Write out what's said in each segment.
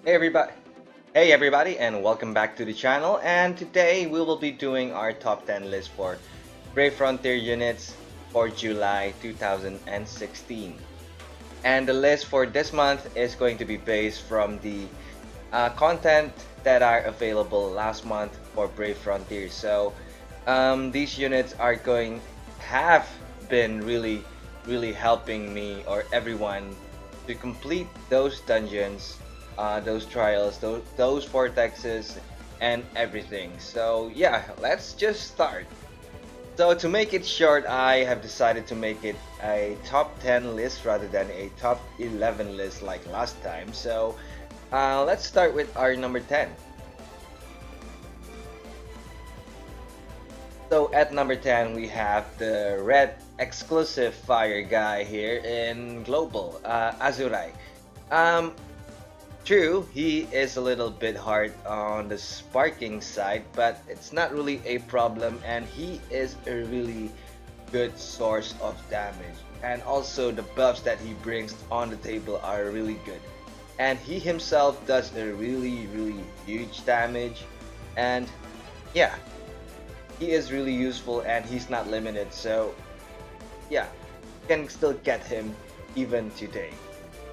Hey everybody, and welcome back to the channel. And today we will be doing our top 10 list for Brave Frontier units for July 2016. And the list for this month is going to be based from the content that are available last month for Brave Frontier. So these units are going have been really helping me or everyone to complete those dungeons, those trials, those vortexes, and everything. So yeah, let's just start. So to make it short, I have decided to make it a top 10 list rather than a top 11 list like last time. So let's start with our number 10. So at number 10, we have the red exclusive fire guy here in global, Azurai. Um, True, he is a little bit hard on the sparking side, but it's not really a problem, and he is a really good source of damage. And also, the buffs that he brings on the table are really good. And he himself does a really huge damage, and yeah, he is really useful and he's not limited, so yeah, you can still get him even today.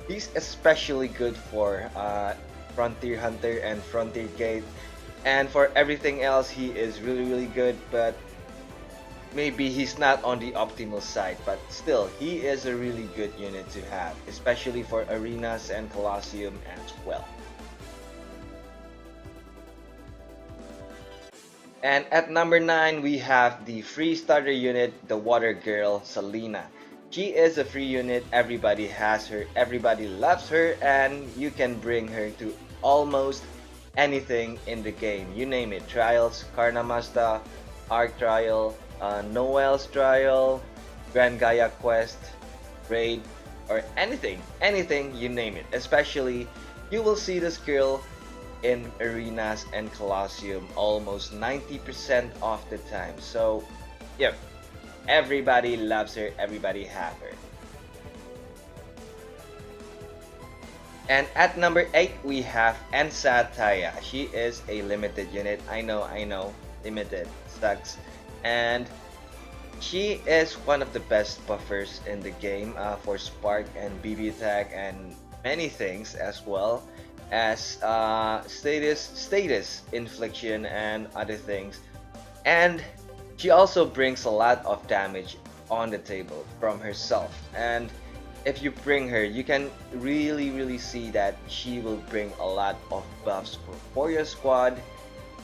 He's especially good for Frontier Hunter and Frontier Gate, and for everything else, he is really good. But maybe he's not on the optimal side, but still, he is a really good unit to have, especially for arenas and Colosseum as well. And at number 9, we have the free starter unit, the Water Girl, Selena. She is a free unit, everybody has her, everybody loves her, and you can bring her to almost anything in the game. You name it, Trials, Karnamasta, Arc Trial, Noel's Trial, Grand Gaia Quest, Raid, or anything, you name it. Especially, you will see this girl in arenas and Colosseum almost 90% of the time. So, yep, everybody loves her, everybody have her. And at number 8, we have Ensa Taya. She is a limited unit. I know, limited sucks. And she is one of the best buffers in the game for Spark and BB attack and many things as well as status infliction and other things. And she also brings a lot of damage on the table from herself. And if you bring her, you can really see that she will bring a lot of buffs for your squad.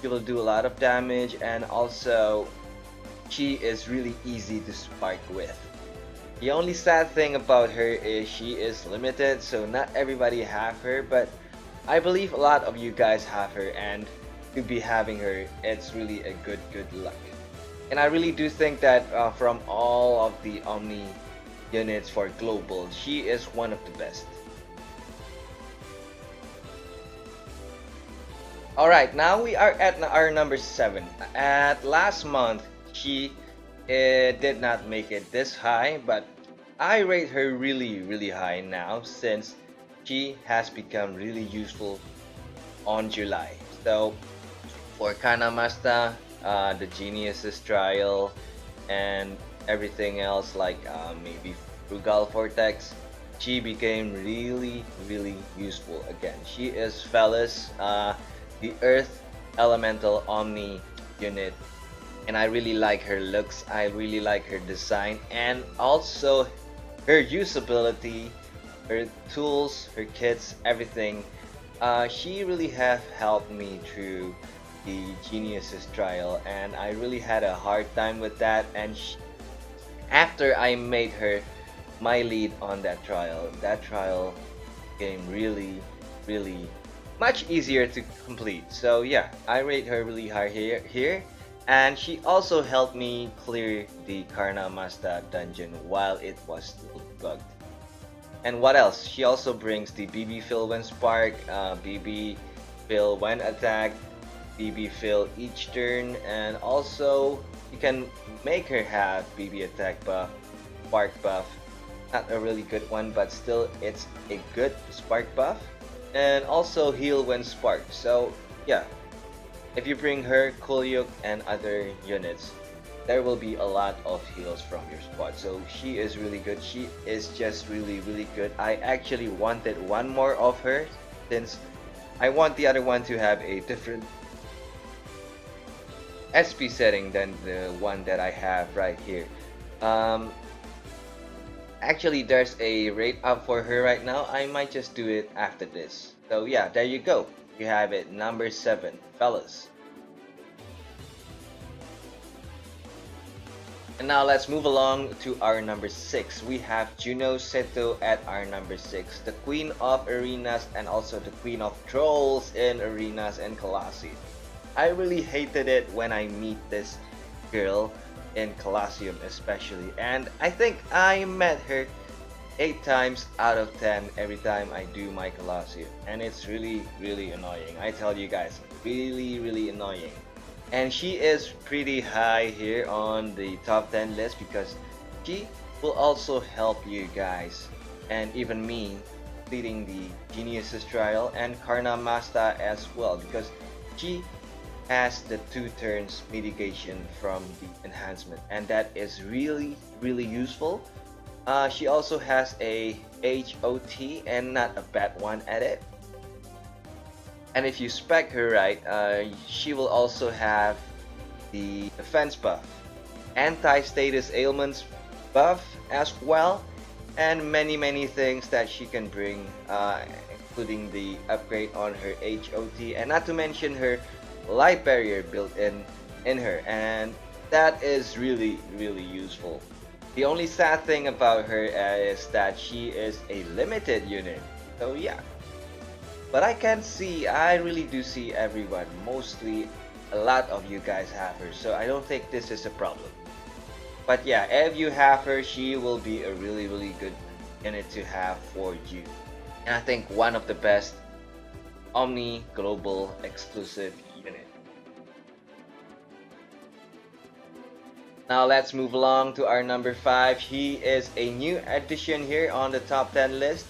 She will do a lot of damage, and also she is really easy to spark with. The only sad thing about her is she is limited, so not everybody have her, but I believe a lot of you guys have her, and to be having her, it's really a good luck. And I really do think that from all of the Omni units for global, she is one of the best. Alright, now we are at our number 7. At last month, she did not make it this high, but I rate her really high now since she has become really useful on July. So for Kanamasta, the Genius's Trial, and everything else like maybe Frugal Vortex, she became really useful again. She is Felis, the Earth Elemental Omni unit, and I really like her looks, I really like her design, and also her usability, her tools, her kits, everything. She really have helped me through the Geniuses trial, and I really had a hard time with that. And after I made her my lead on that trial became really much easier to complete. So yeah, I rate her really high here. And she also helped me clear the Karna Masta dungeon while it was still bugged. And what else? She also brings the BB fill when spark, BB fill when attacked, BB fill each turn, and also you can make her have BB attack buff, spark buff. Not a really good one, but still it's a good spark buff. and also heal when sparked. So yeah, if you bring her, Kulyuk, and other units, there will be a lot of heals from your squad. So she is really good. She is just really good. I actually wanted one more of her since I want the other one to have a different SP setting than the one that I have right here. Um, Actually, there's a rate up for her right now. I might just do it after this. So yeah, there you go. You have it, number 7, fellas. And now let's move along to our number 6. We have Juneau Seto at our number 6, the Queen of Arenas and also the Queen of Trolls in Arenas and Colosseum. I really hated it when I meet this girl in Colosseum especially, and I think I met her 8 times out of 10 every time I do my Colosseum, and it's really annoying. I tell you guys, really annoying. And she is pretty high here on the top 10 list because she will also help you guys and even me leading the Geniuses trial and Karna Masta as well, because she has the 2 turns mitigation from the enhancement, and that is really useful. She also has a HOT and not a bad one at it. And if you spec her right, she will also have the defense buff, anti-status ailments buff as well, and many things that she can bring, including the upgrade on her HOT, and not to mention her light barrier built in her, and that is really useful. The only sad thing about her is that she is a limited unit, so yeah. But I really do see everyone, mostly a lot of you guys have her, so I don't think this is a problem. But yeah, if you have her, she will be a really good unit to have for you. And I think one of the best Omni Global exclusive unit. Now let's move along to our number 5. He is a new addition here on the top 10 list.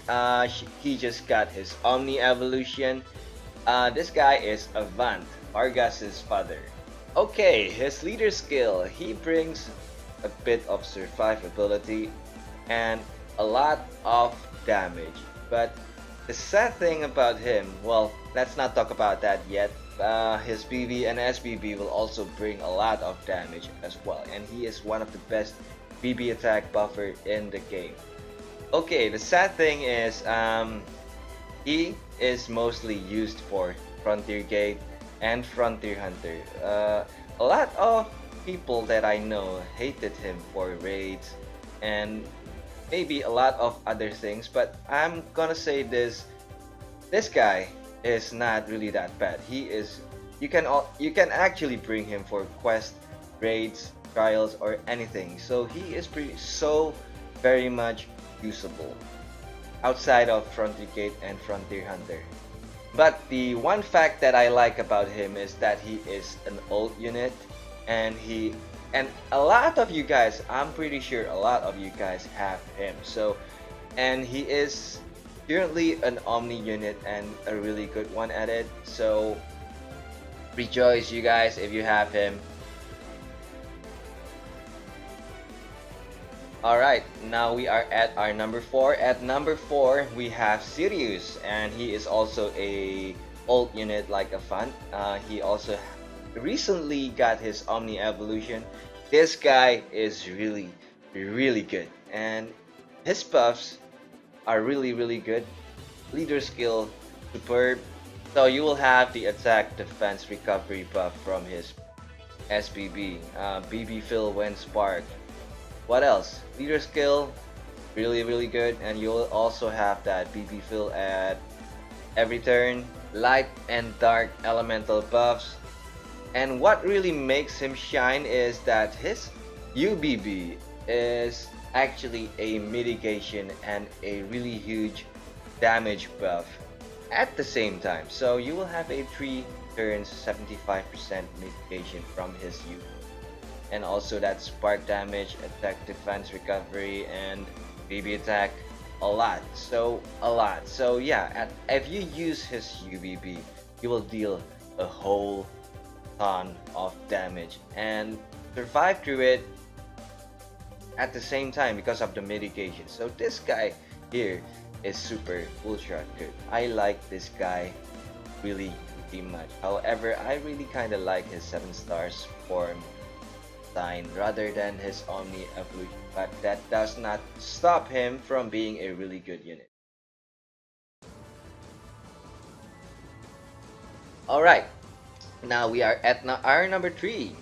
He just got his Omni evolution. This guy is Avant, Argas's father. Okay, his leader skill. He brings a bit of survivability and a lot of damage. But the sad thing about him, well, let's not talk about that yet. His BB and SBB will also bring a lot of damage as well, and he is one of the best BB attack buffer in the game. Okay, the sad thing is he is mostly used for Frontier Gate and Frontier Hunter. A lot of people that I know hated him for raids and maybe a lot of other things, but I'm gonna say this guy is not really that bad. He is, you can actually bring him for quest, raids, trials, or anything. So he is so very much usable outside of Frontier Gate and Frontier Hunter. But the one fact that I like about him is that he is an old unit, and a lot of you guys, I'm pretty sure a lot of you guys have him. So, and he is currently an Omni unit and a really good one at it, so rejoice you guys if you have him. Alright, now we are at our number 4. At number 4 we have Sirius, and he is also a old unit like a Fant. He also recently got his Omni evolution. This guy is really good, and his buffs are really good. Leader skill, superb. So you will have the attack, defense, recovery buff from his SBB. BB fill when sparked. What else? Leader skill, really good, and you will also have that BB fill at every turn. Light and dark elemental buffs. And what really makes him shine is that his UBB is actually a mitigation and a really huge damage buff at the same time. So you will have a 3 turns 75% mitigation from his U, and also that spark damage, attack, defense, recovery, and BB attack. a lot. So yeah, if you use his UBB, you will deal a whole ton of damage and survive through it at the same time because of the mitigation. So this guy here is super ultra good. I like this guy really really much. However, I really kind of like his 7 stars form sign rather than his Omni evolution, but that does not stop him from being a really good unit. Alright, now we are at our number 3.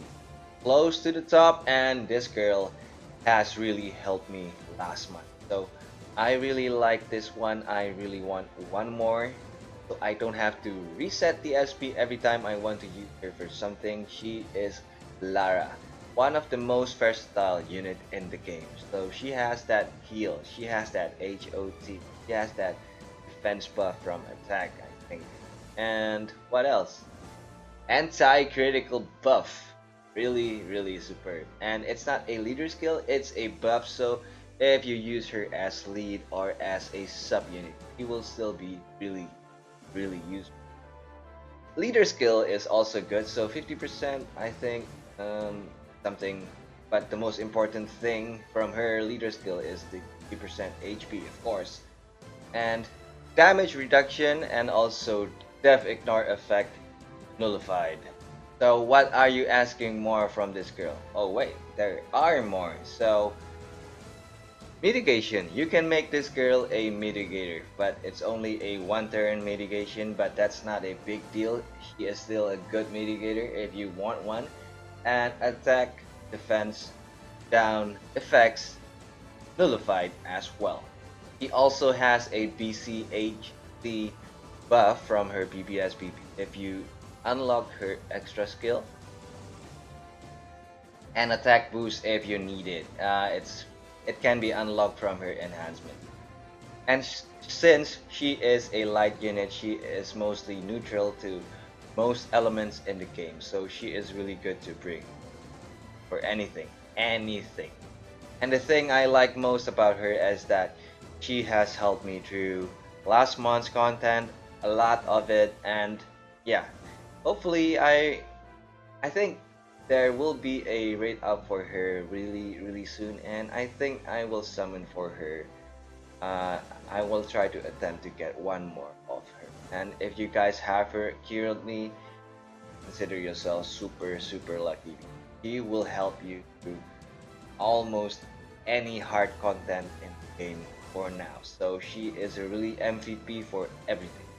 Close to the top, and this girl has really helped me last month. So I really like this one. I really want one more. So I don't have to reset the SP every time I want to use her for something. She is Lara, one of the most versatile unit in the game. So she has that heal, she has that HOT, she has that defense buff from attack, I think. And what else? Anti-critical buff. Really, really superb. And it's not a leader skill, it's a buff. So if you use her as lead or as a sub unit, she will still be really, really useful. Leader skill is also good. So 50%, I think, something. But the most important thing from her leader skill is the 50% HP, of course. And damage reduction and also death ignore effect nullified. So what are you asking more from this girl? Oh wait, there are more. So mitigation. You can make this girl a mitigator, but it's only a one turn mitigation, but that's not a big deal. She is still a good mitigator if you want one. And attack, defense, down, effects, nullified as well. He also has a BCHC buff from her BBS BP. If you unlock her extra skill, and attack boost if you need it. It can be unlocked from her enhancement. And since she is a light unit, she is mostly neutral to most elements in the game. So she is really good to bring for anything, anything. And the thing I like most about her is that she has helped me through last month's content, a lot of it, and yeah, hopefully I think there will be a rate up for her really really soon, and I think I will summon for her. Uh, I will try to attempt to get one more of her. And if you guys have her currently, consider yourself super super lucky. She will help you through almost any hard content in the game for now. So she is a really MVP for everything.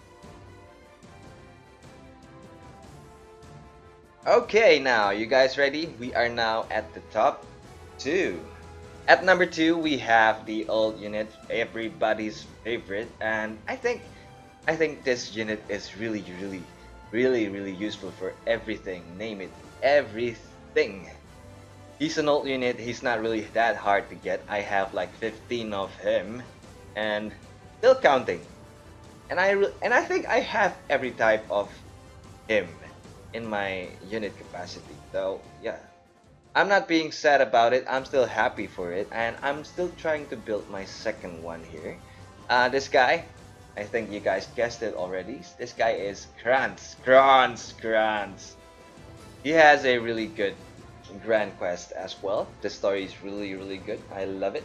Okay, now you guys ready? We are now at the top 2. At number 2, we have the old unit, everybody's favorite, and I think this unit is really really useful for everything. Name it, everything. He's an old unit. He's not really that hard to get. I have like 15 of him, and still counting. And I think I have every type of him in my unit capacity. So yeah, I'm not being sad about it. I'm still happy for it, and I'm still trying to build my second one here. This guy, I think you guys guessed it already. This guy is Grunts. He has a really good grand quest as well. The story is really really good. I love it.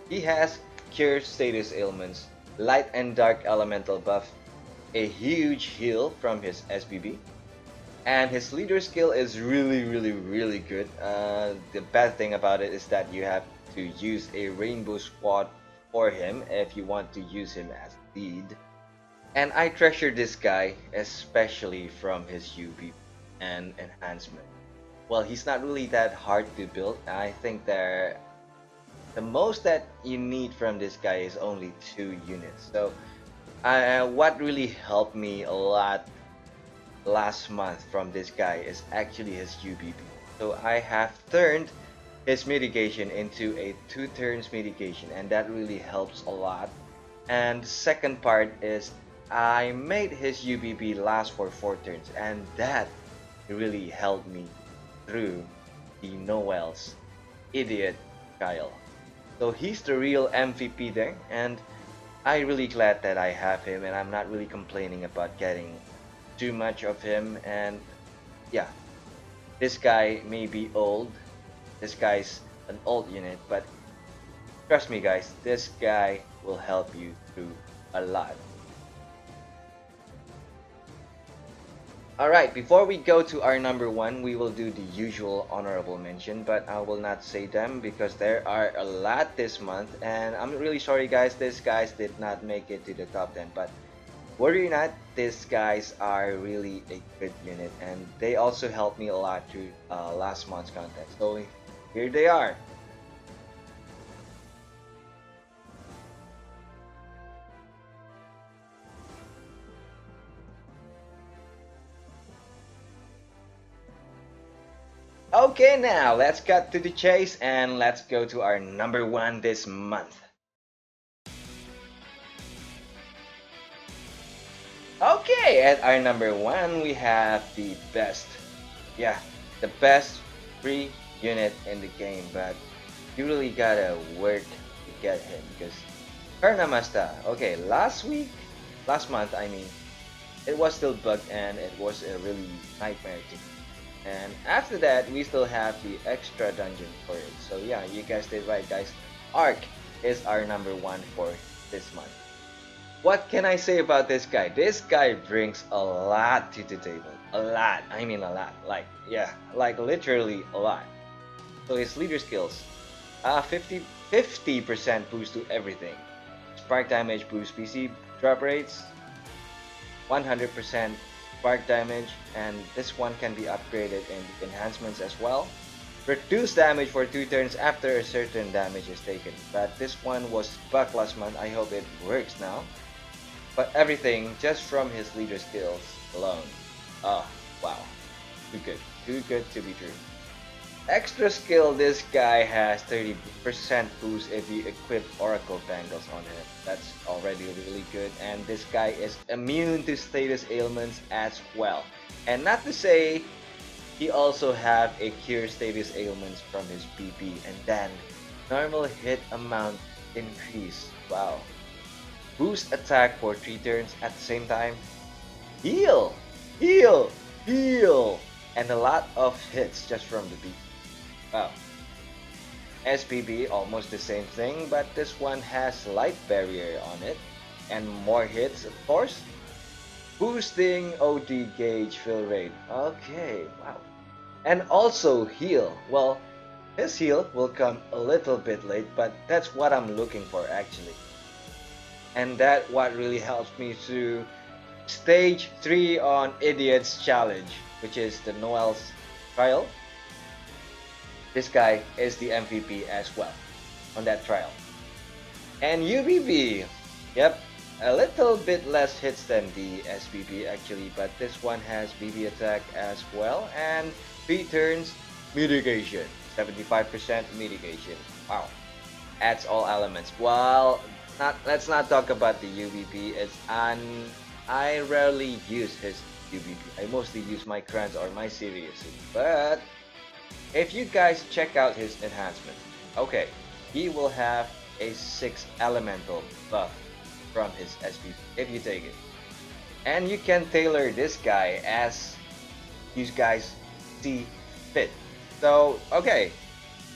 He has cure status ailments, light and dark elemental buff, a huge heal from his SBB, and his leader skill is really really good. The bad thing about it is that you have to use a rainbow squad for him if you want to use him as lead. And I treasure this guy especially from his UV and enhancement. Well, he's not really that hard to build. I think the most that you need from this guy is only 2 units. So what really helped me a lot last month from this guy is actually his UBB. So I have turned his mitigation into a 2 turns mitigation, and that really helps a lot. And second part is I made his UBB last for 4 turns, and that really helped me through the Noel's idiot Kyle. So he's the real MVP there, and I really glad that I have him, and I'm not really complaining about getting too much of him. And yeah, this guy may be old. This guy's an old unit, but trust me, guys, this guy will help you through a lot. Alright, before we go to our number one, we will do the usual honorable mention, but I will not say them because there are a lot this month, and I'm really sorry, guys, these guys did not make it to the top 10, but worry not, these guys are really a good unit, and they also helped me a lot through last month's content. So here they are. Okay, now let's cut to the chase and let's go to our number one this month. Okay, at our number one, we have the best, yeah, the best free unit in the game, but you really gotta work to get him because Karnamasta, okay, last month, I mean, it was still bugged and it was a really nightmare to. And after that, we still have the extra dungeon for it. So yeah, you guys did right, guys. Arc is our number one for this month. What can I say about this guy? This guy brings a lot to the table. A lot. I mean a lot. Like, yeah, like literally a lot. So his leader skills. 50% boost to everything. Spark damage boost PC drop rates. 100% spark damage, and this one can be upgraded in the enhancements as well. Reduce damage for 2 turns after a certain damage is taken. But this one was bugged last month. I hope it works now. But everything just from his leader skills alone. Oh, wow. Too good. Too good to be true. Extra skill, this guy has 30% boost if you equip Oracle Bangles on him. That's already really good, and this guy is immune to status ailments as well. And not to say, he also have a cure status ailments from his PP, and then normal hit amount increase. Wow. Boost attack for 3 turns at the same time. Heal! Heal! Heal! And a lot of hits just from the BP. Wow. SPB, almost the same thing, but this one has light barrier on it. And more hits, of course. Boosting OD gauge fill rate. Okay, wow. And also heal. Well, his heal will come a little bit late, but that's what I'm looking for actually. And that what really helps me to stage 3 on Idiot's Challenge, which is the Noel's trial. This guy is the MVP as well on that trial. And UBB, yep, a little bit less hits than the SBB actually, but this one has BB attack as well, and 3 turns mitigation, 75% mitigation. Wow, adds all elements. Well, let's not talk about the UBB. I rarely use his UBB. I mostly use my grunts or my Sirius, but if you guys check out his enhancement, okay, he will have a 6 elemental buff from his SB if you take it. And you can tailor this guy as you guys see fit. So, okay,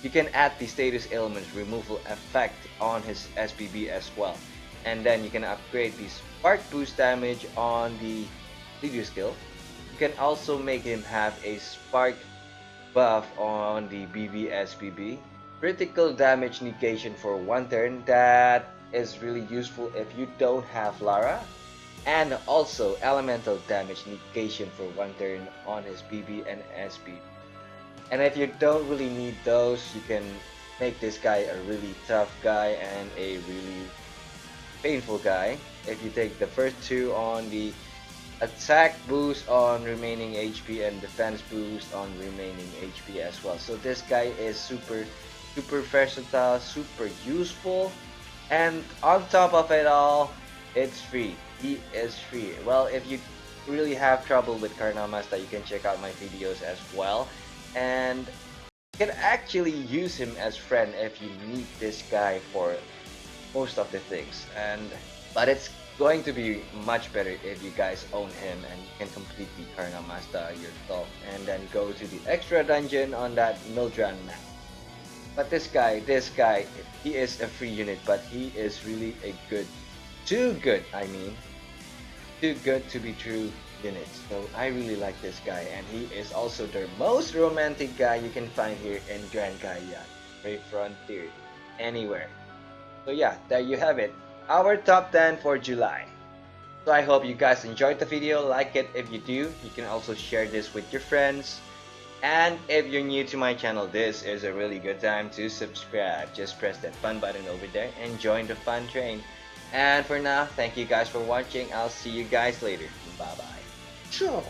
you can add the status ailments removal effect on his SBB as well. And then you can upgrade the spark boost damage on the leader skill. You can also make him have a spark buff on the BB-SBB. Critical damage negation for 1 turn, that is really useful if you don't have Lara. And also elemental damage negation for 1 turn on his BB and SB. And if you don't really need those, you can make this guy a really tough guy and a really painful guy. If you take the first 2 on the attack boost on remaining HP and defense boost on remaining HP as well. So this guy is super versatile, super useful, and on top of it all, it's free. He is free. Well, if you really have trouble with Karnamasta, you can check out my videos as well. And can actually use him as friend if you need this guy for most of the things. And but it's going to be much better if you guys own him and you can completely Karna Master yourself and then go to the extra dungeon on that Mildran map. But this guy, he is a free unit, but he is really a good, too good, I mean, too good to be true unit. So I really like this guy, and he is also the most romantic guy you can find here in Grand Gaian, Great Frontier, anywhere. So yeah, there you have it. Our top 10 for July. So I hope you guys enjoyed the video. Like it if you do. You can also share this with your friends. And if you're new to my channel, this is a really good time to subscribe. Just press that fun button over there and join the fun train. And for now, thank you guys for watching. I'll see you guys later. Bye bye. Sure.